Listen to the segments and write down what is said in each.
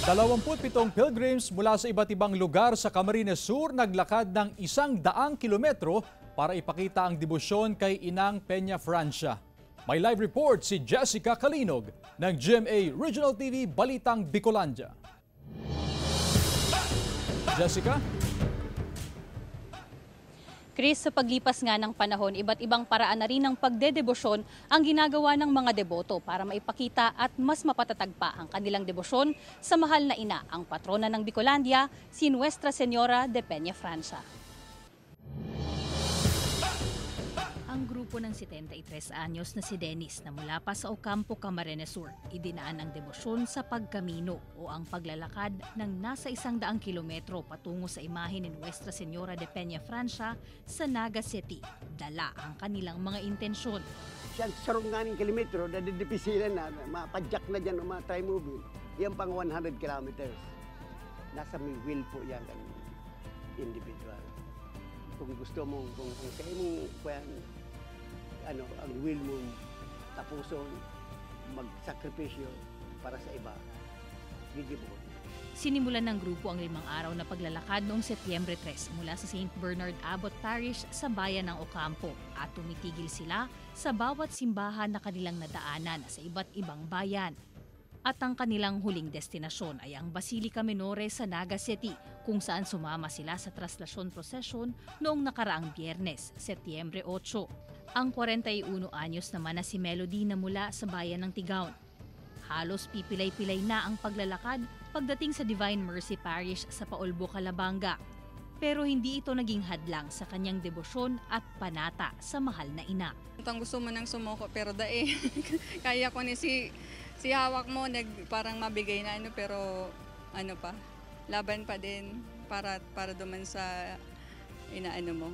27 pilgrims mula sa iba't ibang lugar sa Camarines Sur naglakad ng 100 kilometro para ipakita ang debosyon kay Inang Peña Francia. May live report si Jessica Calinog ng GMA Regional TV Balitang Bicolandia. Jessica? Chris, sa paglipas nga ng panahon, iba't ibang paraan na rin ng pagdedebosyon ang ginagawa ng mga deboto para maipakita at mas mapatatag pa ang kanilang debosyon sa mahal na ina, ang patrona ng Bicolandia, si Nuestra Señora de Peña Francia. Ang grupo ng 73 anyos na si Dennis na mula pa sa Ocampo, Camarines Sur, idinaan ang debosyon sa pagkamino o ang paglalakad ng nasa 100 kilometro patungo sa imahe ni Nuestra Señora de Peña Francia sa Naga City. Dala ang kanilang mga intensyon. Siyang sarunganing kilometro na didipisilan na, mapadyak na dyan o ma-try-moving, yan pang 100 kilometers. Nasa may will po yan ang individual. Kung gusto mo, kung kayo mong ang will mo tapuson, magsakripisyo para sa iba, gigibo. Sinimulan ng grupo ang 5 araw na paglalakad noong Setyembre 3 mula sa St. Bernard Abbot Parish sa bayan ng Ocampo at tumitigil sila sa bawat simbahan na kanilang nadaanan sa iba't ibang bayan. At ang kanilang huling destinasyon ay ang Basilica Minore sa Naga City, kung saan sumama sila sa traslasyon prosesyon noong nakaraang Biyernes, Setyembre 8. Ang 41 anyos naman na si Melody na mula sa bayan ng Tigaon. Halos pipilay-pilay na ang paglalakad pagdating sa Divine Mercy Parish sa Paulbo, Calabanga. Pero hindi ito naging hadlang sa kanyang debosyon at panata sa mahal na ina. Ang gusto mo nang sumuko pero kaya ko ni si hawak mo parang mabigay na pero pa laban pa din para duman sa inaano mo.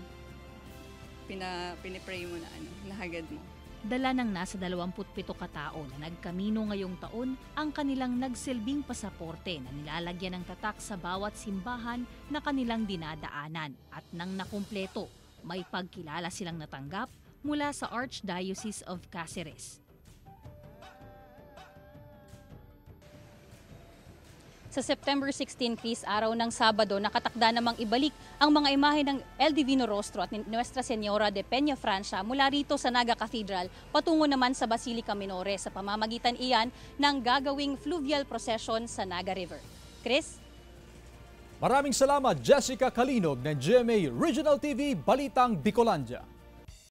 Pinipray mo na nahagad mo. Dala ng nasa 27 katao na nagkamino ngayong taon ang kanilang nagsilbing pasaporte na nilalagyan ng tatak sa bawat simbahan na kanilang dinadaanan at nang nakumpleto, may pagkilala silang natanggap mula sa Archdiocese of Cáceres. Sa September 16, Chris, araw ng Sabado, nakatakda namang ibalik ang mga imahe ng El Divino Rostro at Nuestra Señora de Peña Francia mula rito sa Naga Cathedral patungo naman sa Basilica Minore sa pamamagitan iyan ng gagawing fluvial procession sa Naga River. Chris? Maraming salamat, Jessica Calinog ng GMA Regional TV Balitang Bicolandia.